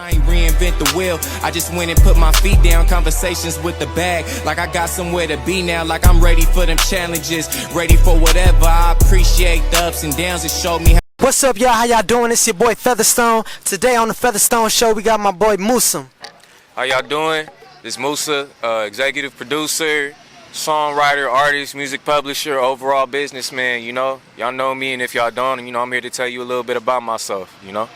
I ain't reinvent the wheel. I just went and put my feet down. Conversations with the bag, like I got somewhere to be now. Like I'm ready for them challenges, ready for whatever. I appreciate the ups and downs. It showed me how. What's up, y'all? How y'all doing? It's your boy Featherstone. Today on the Featherstone Show, we got my boy Musa. How y'all doing? This Musa, executive producer, songwriter, artist, music publisher, overall businessman, you know. Y'all know me, and if y'all don't, you know, I'm here to tell you a little bit about myself, you know.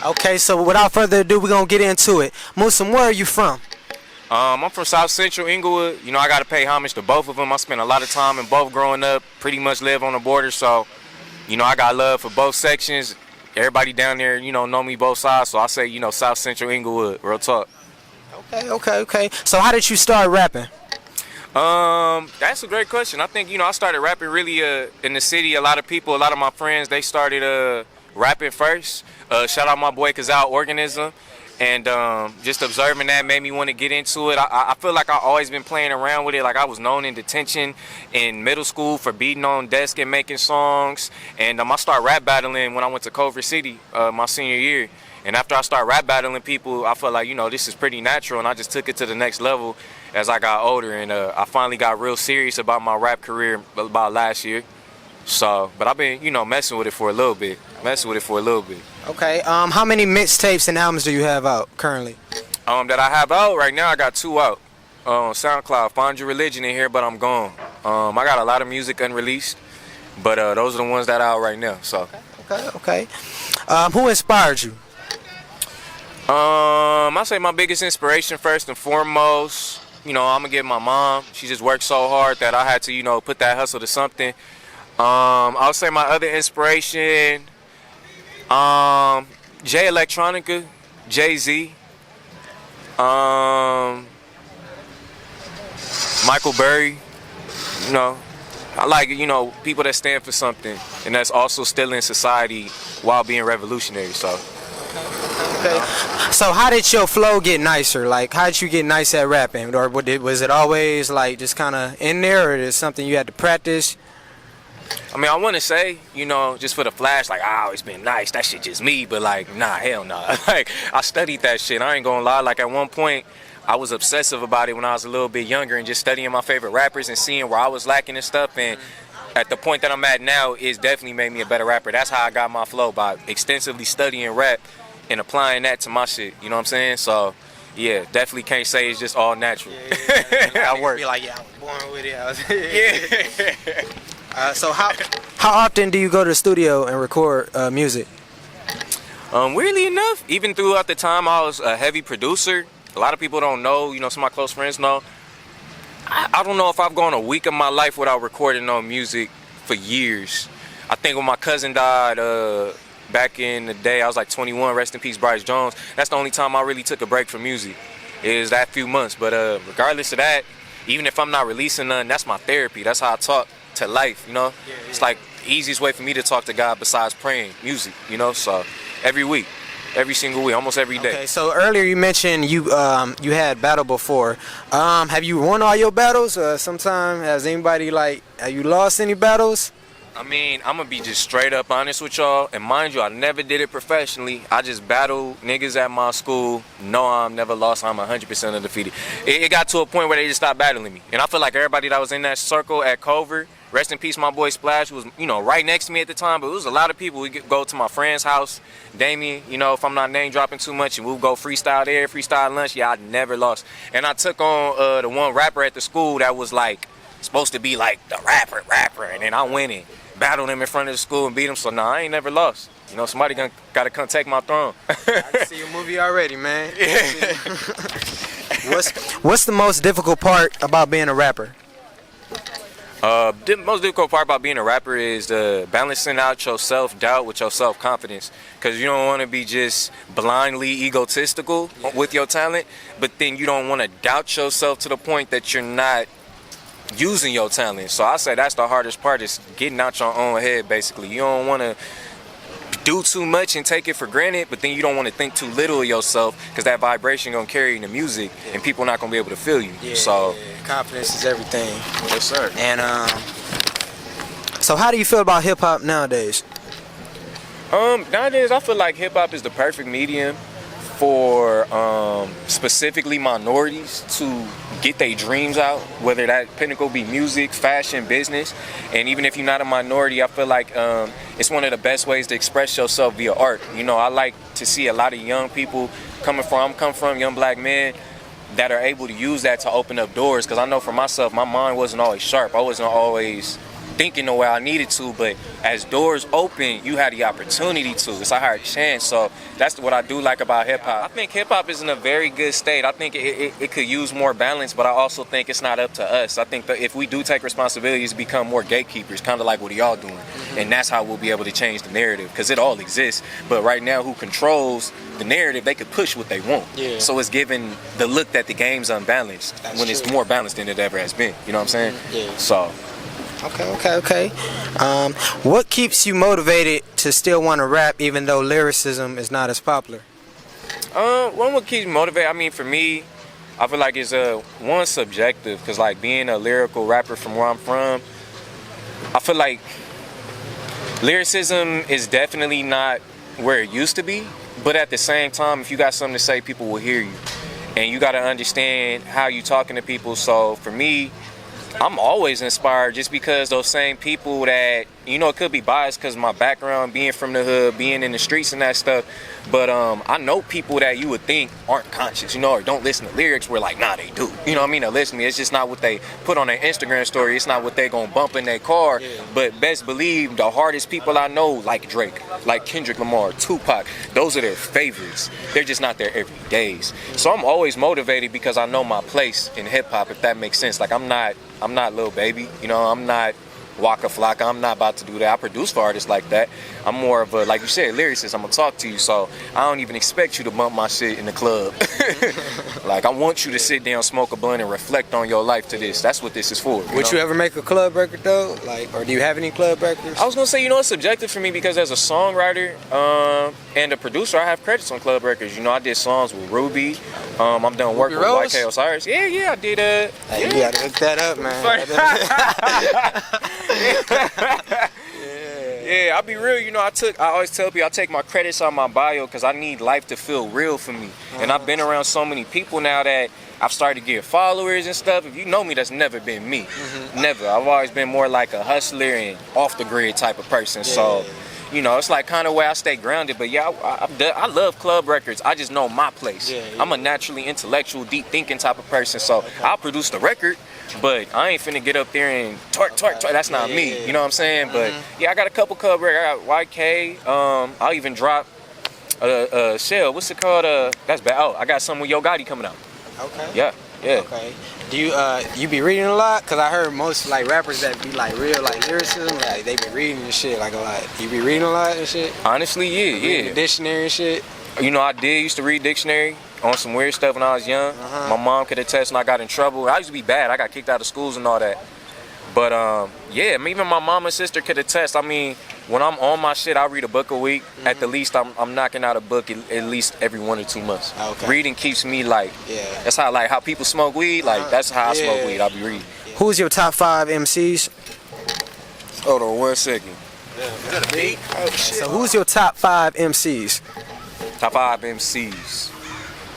Okay, so without further ado, we're going to get into it. Musa, where are you from? I'm from South Central Inglewood. You know, I got to pay homage to both of them. I spent a lot of time in both growing up, pretty much live on the border, so, you know, I got love for both sections. Everybody down there, you know me both sides, so I say, you know, South Central Inglewood, real talk. Okay. So how did you start rapping? That's a great question. I think, you know, I started rapping really in the city. A lot of people, a lot of my friends, they started rapping first. Shout out my boy Kazal Organism. And just observing that made me want to get into it. I feel like I've always been playing around with it. Like I was known in detention in middle school for beating on desk and making songs. And I started rap battling when I went to Culver City my senior year. And after I started rap battling people, I felt like, you know, this is pretty natural. And I just took it to the next level as I got older. And I finally got real serious about my rap career about last year. So, but I've been, you know, messing with it for a little bit. Okay, how many mixtapes and albums do you have out currently? That I have out right now, I got 2 out. SoundCloud, Find Your Religion in here, but I'm gone. I got a lot of music unreleased, but those are the ones that are out right now. So. Okay. Who inspired you? I say my biggest inspiration first and foremost, you know, I'm gonna give my mom. She just worked so hard that I had to, you know, put that hustle to something. I'll say my other inspiration, Jay Electronica, Jay-Z, Michael Burry. You know, I like, you know, people that stand for something and that's also still in society while being revolutionary. So. Okay. So how did your flow get nicer? Like, how did you get nice at rapping? Or was it always like just kind of in there, or is it something you had to practice? I mean, I want to say, you know, just for the flash, like, I always been nice. That shit just me. But, like, nah, hell nah. Like, I studied that shit. I ain't gonna lie. Like, at one point, I was obsessive about it when I was a little bit younger and just studying my favorite rappers and seeing where I was lacking and stuff. And at the point that I'm at now, it's definitely made me a better rapper. That's how I got my flow, by extensively studying rap and applying that to my shit. You know what I'm saying? So, yeah, definitely can't say it's just all natural. Yeah. I work. Be like, yeah, I was born with it. Yeah. So how often do you go to the studio and record music? Weirdly enough, even throughout the time I was a heavy producer, a lot of people don't know, you know, some of my close friends know, I don't know if I've gone a week of my life without recording no music for years. I think when my cousin died back in the day, I was like 21, rest in peace Bryce Jones, that's the only time I really took a break from music, is that few months. But regardless of that, even if I'm not releasing none, that's my therapy. That's how I talk to life, you know. It's like the easiest way for me to talk to God besides praying, music, you know. So every week, every single week, almost every day. Okay, so earlier you mentioned you had battle before. Have you won all your battles? Sometime has anybody, like, have you lost any battles? I mean, I'm gonna be just straight up honest with y'all, and mind you, I never did it professionally. I just battled niggas at my school. No, I'm never lost. I'm 100% undefeated. It got to a point where they just stopped battling me, and I feel like everybody that was in that circle at Culver, rest in peace, my boy Splash, who was, you know, right next to me at the time, but it was a lot of people. We could go to my friend's house, Damien, you know, if I'm not name dropping too much, and we'll go freestyle there, freestyle lunch. Yeah, I never lost. And I took on the one rapper at the school that was like supposed to be like the rapper, and then I went in, battled him in front of the school and beat him. So nah, I ain't never lost. You know, somebody gotta come take my throne. I can see your movie already, man. Yeah. What's the most difficult part about being a rapper? The most difficult part about being a rapper is balancing out your self-doubt with your self-confidence, because you don't want to be just blindly egotistical with your talent, but then you don't want to doubt yourself to the point that you're not using your talent. So I say that's the hardest part, is getting out your own head, basically. You don't want to do too much and take it for granted, but then you don't want to think too little of yourself, because that vibration gonna carry in the music, and people not gonna be able to feel you. Confidence is everything. Yes, sir. And so how do you feel about hip hop nowadays? Nowadays I feel like hip hop is the perfect medium for specifically minorities to get their dreams out, whether that pinnacle be music, fashion, business. And even if you're not a minority, I feel like it's one of the best ways to express yourself via art. You know, I like to see a lot of young people come from young black men that are able to use that to open up doors. Because I know for myself, my mind wasn't always sharp. I wasn't always thinking the way I needed to, but as doors open, you had the opportunity to. It's a higher chance. So that's what I do like about hip-hop. I think hip-hop is in a very good state. I think it could use more balance, but I also think it's not up to us. I think that if we do take responsibilities to become more gatekeepers, kind of like what y'all doing, and that's how we'll be able to change the narrative, because it all exists. But right now, who controls the narrative, they could push what they want. Yeah. So it's giving the look that the game's unbalanced when it's more balanced than it ever has been. You know what I'm saying? Yeah. So. Okay. What keeps you motivated to still want to rap even though lyricism is not as popular? What keeps me motivated, I mean, for me, I feel like it's one, subjective, because like being a lyrical rapper from where I'm from, I feel like lyricism is definitely not where it used to be, but at the same time, if you got something to say, people will hear you, and you got to understand how you talking to people. So for me, I'm always inspired just because those same people that, you know, it could be biased because of my background, being from the hood, being in the streets and that stuff. But I know people that you would think aren't conscious, you know, or don't listen to lyrics. We're like, nah, they do. You know what I mean? They listen to me. It's just not what they put on their Instagram story. It's not what they gonna bump in their car. Yeah. But best believe the hardest people I know, like Drake, like Kendrick Lamar, Tupac, those are their favorites. They're just not their everydays. So I'm always motivated because I know my place in hip hop, if that makes sense. Like I'm not Lil Baby, you know, I'm not Waka Flocka. I'm not about to do that. I produce for artists like that. I'm more of a, like you said, lyricist. I'm gonna talk to you, so I don't even expect you to bump my shit in the club. Like I want you to sit down, smoke a blunt, and reflect on your life to this. That's what this is for. Would you ever make a club record though? Like, or do you have any club records? I was gonna say, you know, it's subjective for me because as a songwriter and a producer, I have credits on club records. You know, I did songs with Ruby. I'm done work with YK Osiris. Yeah, I did. Hey, you gotta hook that up, man. Yeah, I'll be real. You know, I always tell people I take my credits on my bio because I need life to feel real for me. And I've been around so many people now that I've started to get followers and stuff. If you know me, that's never been me. Never. I've always been more like a hustler and off the grid type of person. Yeah. So, you know, it's like kind of where I stay grounded. But yeah, I love club records. I just know my place. Yeah. I'm a naturally intellectual, deep thinking type of person. So I'll produce the record, but I ain't finna get up there and twerk. That's not me. You know what I'm saying? But yeah, I got a couple club records. I got YK. I'll even drop Shell. What's it called? That's bad. Oh, I got something with Yo Gotti coming out. Okay. Yeah. Okay. Do you be reading a lot? Cause I heard most like rappers that be like real like lyricism, like they be reading and shit like a lot. You be reading a lot and shit? Honestly, yeah. The dictionary and shit. You know, I used to read dictionary on some weird stuff when I was young. My mom could attest when I got in trouble. I used to be bad. I got kicked out of schools and all that. But yeah, even my mom and sister could attest. I mean, when I'm on my shit, I read a book a week. At the least, I'm knocking out a book at least every 1 or 2 months. Okay. Reading keeps me like, that's how people smoke weed. Like that's how I smoke weed. I'll be reading. Who's your top 5 MCs? Hold on 1 second. Is that a beat? Oh shit. So who's your top 5 MCs? Top 5 MCs.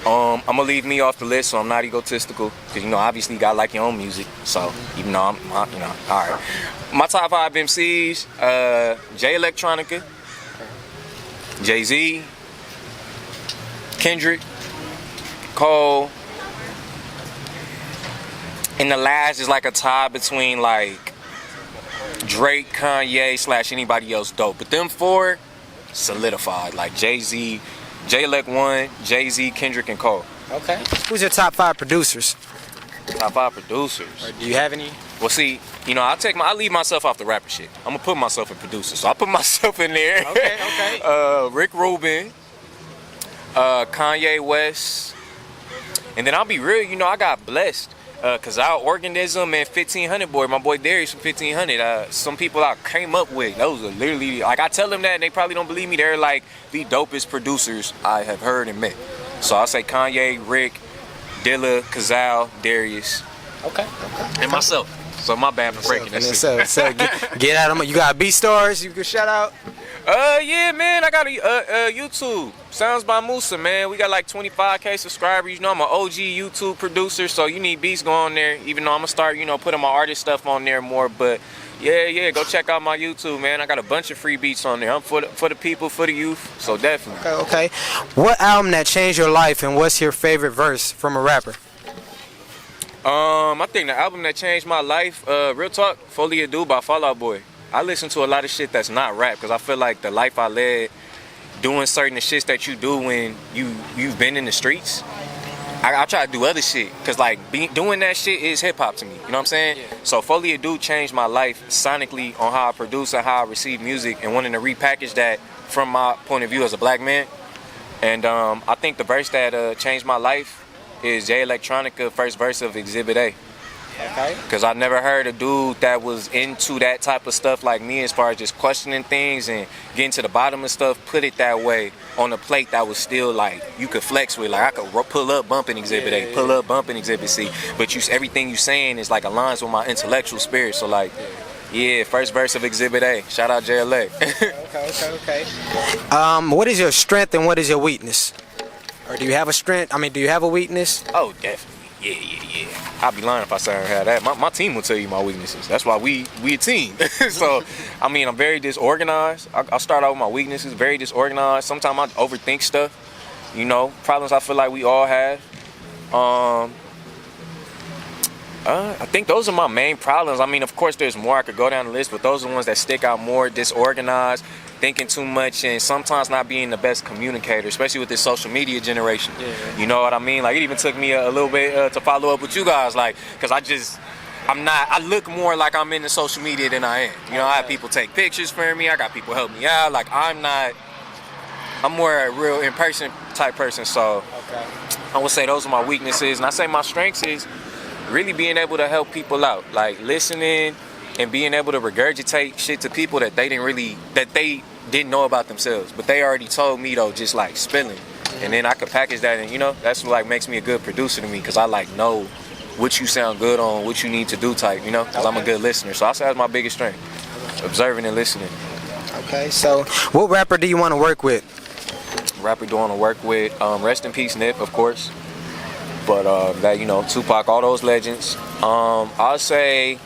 I'm gonna leave me off the list, so I'm not egotistical, because you know, obviously you gotta like your own music. So even though I'm you know, all right. My top 5 MCs: Jay Electronica, Jay-Z, Kendrick, Cole, and the last is like a tie between like Drake, Kanye / anybody else dope. But them 4 solidified, like Jay-Z. J-Elec 1, Jay-Z, Kendrick, and Cole. Okay. Who's your top 5 producers? Top 5 producers. Or do you have any? Well, see, you know, I leave myself off the rapper shit. I'm gonna put myself in producer, so I put myself in there. Okay. Rick Rubin, Kanye West, and then I'll be real. You know, I got blessed. Cause our organism and 1500 boy, my boy Darius from 1500, some people I came up with, those are literally, like I tell them that and they probably don't believe me, they're like the dopest producers I have heard and met. So I say Kanye, Rick, Dilla, Kazal, Darius. Okay. And myself. So my bad for breaking that shit. So get out of them. You got B-stars you can shout out? Yeah, man, I got a YouTube. Sounds by Musa, man. We got like 25K subscribers. You know, I'm an OG YouTube producer, so you need beats go on there. Even though I'm gonna start, you know, putting my artist stuff on there more. But yeah, go check out my YouTube, man. I got a bunch of free beats on there. I'm for the people, for the youth. So definitely. Okay. What album that changed your life, and what's your favorite verse from a rapper? I think the album that changed my life, real talk, Folie à Deux by Fall Out Boy. I listen to a lot of shit that's not rap because I feel like the life I led, doing certain shits that you do when you've been in the streets, I try to do other shit because like doing that shit is hip hop to me. You know what I'm saying? Yeah. So Folie à Deux changed my life sonically on how I produce and how I receive music and wanting to repackage that from my point of view as a black man. And I think the verse that changed my life is Jay Electronica first verse of Exhibit A. Okay. Because I never heard a dude that was into that type of stuff like me as far as just questioning things and getting to the bottom of stuff, put it that way on a plate that was still like you could flex with. Like I could pull up bumping Exhibit A, pull up bumping Exhibit C, but everything you saying is like aligns with my intellectual spirit. So like, yeah, first verse of Exhibit A. Shout out JLA. Okay. What is your strength and what is your weakness? Or do you have a strength? I mean, do you have a weakness? Oh, definitely. Yeah. I'd be lying if I said I had that. My team will tell you my weaknesses. That's why we a team. So, I mean, I'm very disorganized. I'll start out with my weaknesses. Very disorganized. Sometimes I overthink stuff. You know, problems I feel like we all have. I think those are my main problems. I mean, of course, there's more. I could go down the list, but those are the ones that stick out more. Disorganized, thinking too much, and sometimes not being the best communicator, especially with this social media generation. You know what I mean? Like, it even took me a little bit to follow up with you guys, like, because I look more like I'm into social media than I am. You know, I have people take pictures for me. I got people help me out. Like, I'm more a real in-person type person, so I would say those are my weaknesses. And I say my strengths is really being able to help people out, like listening and being able to regurgitate shit to people that they didn't know about themselves, but they already told me though, just like spilling. And then I could package that, and you know, that's what like makes me a good producer to me, because I like know what you sound good on, what you need to do type, you know, because I'm a good listener. So I say that's my biggest strength, observing and listening. Okay, so what rapper do you want to work with? Rapper do I want to work with? Rest in peace, Nip, of course. But that, you know, Tupac, all those legends. I'll say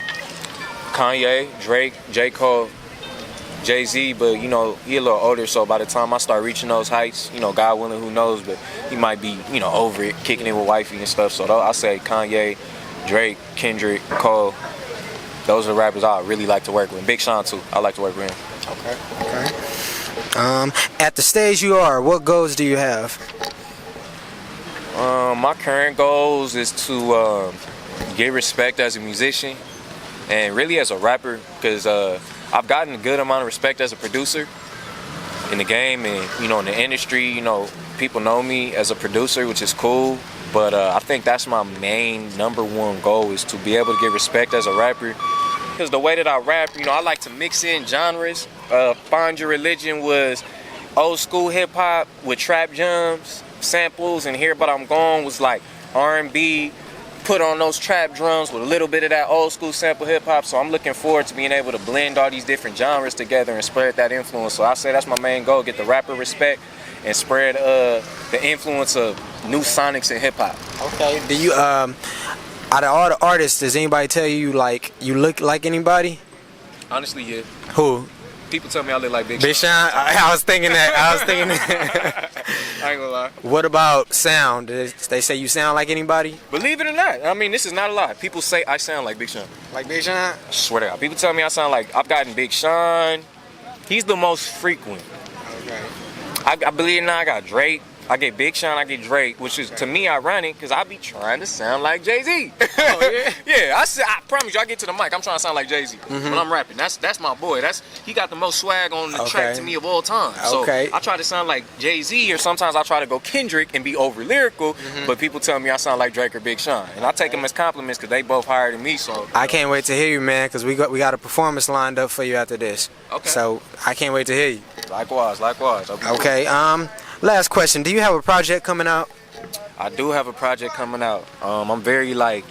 Kanye, Drake, J. Cole, Jay-Z, but you know, he a little older, so by the time I start reaching those heights, you know, God willing, who knows, but he might be, you know, over it, kicking it with wifey and stuff. So I'll say Kanye, Drake, Kendrick, Cole. Those are rappers I really like to work with. Big Sean too, I like to work with him. Okay. At the stage you are, what goals do you have? My current goals is to get respect as a musician and really as a rapper, because I've gotten a good amount of respect as a producer in the game, and you know, in the industry, you know, people know me as a producer, which is cool, but I think that's my main #1 goal, is to be able to get respect as a rapper, because the way that I rap, you know, I like to mix in genres. Find Your Religion was old school hip hop with trap jams, samples, and Here But I'm Gone was like R&B put on those trap drums with a little bit of that old school sample hip hop. So I'm looking forward to being able to blend all these different genres together and spread that influence. So I say that's my main goal, get the rapper respect and spread the influence of new sonics in hip hop. Okay. Do you out of all the artists, does anybody tell you like you look like anybody? Honestly, yeah. Who? People tell me I look like Big Sean. I was thinking that. I ain't gonna lie. What about sound? They say you sound like anybody? Believe it or not, I mean, this is not a lie. People say I sound like Big Sean. Like Big Sean? I swear to God. People tell me I sound like, I've gotten Big Sean. He's the most frequent. Okay. I believe it or not, I got Drake. I get Big Sean, I get Drake, which is to me ironic, because I be trying to sound like Jay-Z. Oh, yeah? Yeah, I promise you, I get to the mic, I'm trying to sound like Jay-Z when I'm rapping. That's my boy. He got the most swag on the track to me of all time. So I try to sound like Jay-Z, or sometimes I try to go Kendrick and be over lyrical, but people tell me I sound like Drake or Big Sean. And I take them as compliments because they both higher than me. So I can't wait to hear you, man, because we got a performance lined up for you after this. Okay. So I can't wait to hear you. Likewise. Okay, last question. Do you have a project coming out? I do have a project coming out. I'm very like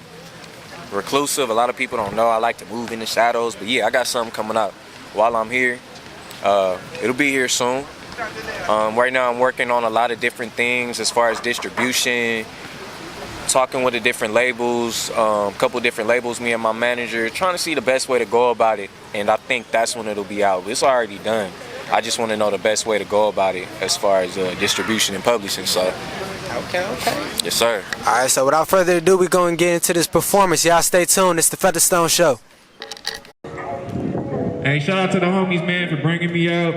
reclusive. A lot of people don't know I like to move in the shadows, but yeah, I got something coming out while I'm here. It'll be here soon. Right now I'm working on a lot of different things as far as distribution, talking with the different labels, a couple different labels, me and my manager, trying to see the best way to go about it. And I think that's when it'll be out. It's already done. I just want to know the best way to go about it as far as distribution and publishing. So, Okay. yes, sir. All right, so without further ado, we're going to get into this performance. Y'all stay tuned. It's the Featherstone Show. Hey, shout out to the homies, man, for bringing me out,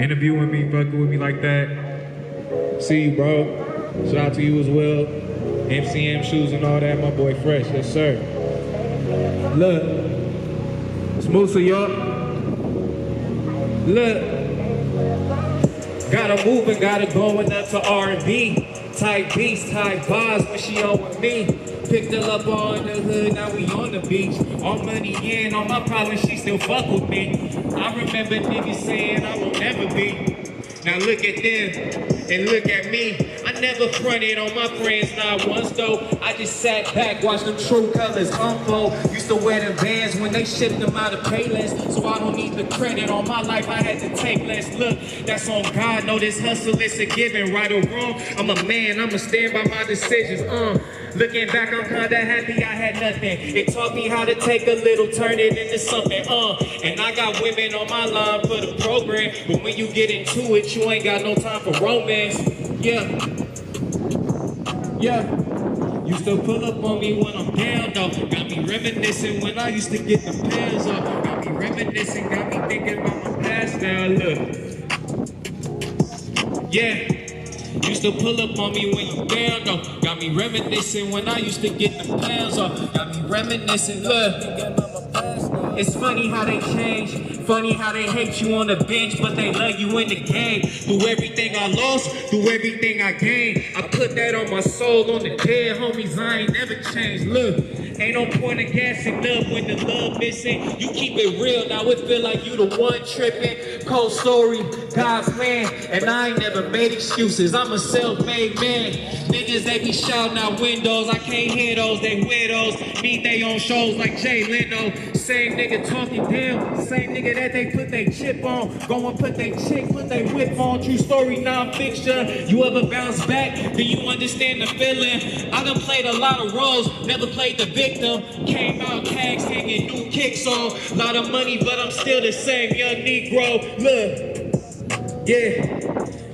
interviewing me, fucking with me like that. See you, bro. Shout out to you as well. MCM shoes and all that, my boy Fresh. Yes, sir. Look, it's Musa, y'all. Look, gotta move and gotta going up to R&B. Type beats, type bars when she on with me. Picked her up on the hood, now we on the beach. All money in, all my problems, she still fuck with me. I remember niggas saying I will never be. Now look at them and look at me. I never fronted on my friends, not once though. I just sat back, watched them true colors unfold. Used to wear the Vans when they shipped them out of Payless. So I don't need the credit on my life, I had to take less. Look, that's on God, know this hustle is a given. Right or wrong, I'm a man, I'ma stand by my decisions. Looking back, I'm kinda happy I had nothing. It taught me how to take a little, turn it into something, And I got women on my line for the program. But when you get into it, you ain't got no time for romance. Yeah. Used to pull up on me when I'm down, though. Got me reminiscing when I used to get the pants off. Got me reminiscing, got me thinking about my past now, look. Yeah. Used to pull up on me when you down, though. Got me reminiscing when I used to get the pounds off. Got me reminiscing, look. It's funny how they change. Funny how they hate you on the bench, but they love you in the game. Through everything I lost, through everything I gained. I put that on my soul, on the dead homies, I ain't never changed. Look, ain't no point in gassing up when the love missing. You keep it real, now it feel like you the one tripping. Cold story, God's plan, and I ain't never made excuses. I'm a self-made man. Niggas, they be shouting out windows. I can't hear those, they widows. Need they on shows like Jay Leno. Same nigga talking down, same nigga that they put they chip on. Go and put they chick, put they whip on. True story, non-fiction. You ever bounce back? Do you understand the feeling? I done played a lot of roles, never played the victim. Came out tags, hanging new kicks on. Lot of money, but I'm still the same young Negro. Look, yeah.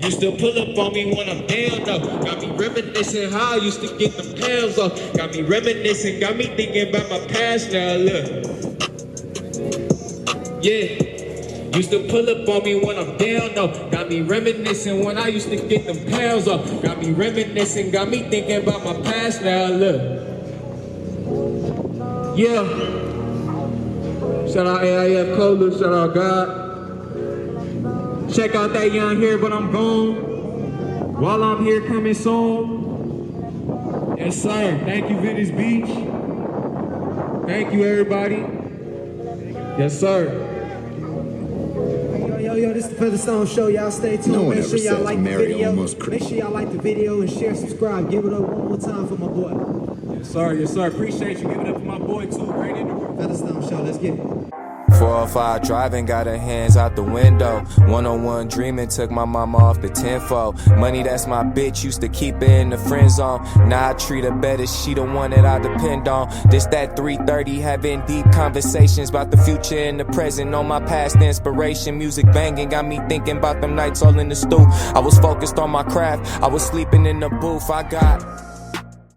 Used to pull up on me when I'm down, though. Got me reminiscing how I used to get them pounds off. Got me reminiscing, got me thinking about my past now, look. Yeah. Used to pull up on me when I'm down, though. Got me reminiscing when I used to get them pounds off. Got me reminiscing, got me thinking about my past now, look. Yeah. Shout out AIF Cola, shout out God. Check out that young here, but I'm gone. While I'm here, coming soon. Yes, sir. Thank you, Venice Beach. Thank you, everybody. Yes, sir. Yo, this is the Featherstone Show. Y'all stay tuned. No one Make ever sure y'all says like the Mary video. almost Make sure y'all like the video and share, subscribe. Give it up one more time for my boy. Yes, sir. Yes, sir. Appreciate you giving it up for my boy, too. Great interview. Featherstone Show. Let's get it. 405 driving, got her hands out the window. 101 dreaming, took my mama off the 10-4. Money, that's my bitch, used to keep her in the friend zone. Now I treat her better, she the one that I depend on. This that 330, having deep conversations about the future and the present. On my past inspiration, music banging, got me thinking about them nights all in the stew. I was focused on my craft, I was sleeping in the booth. I got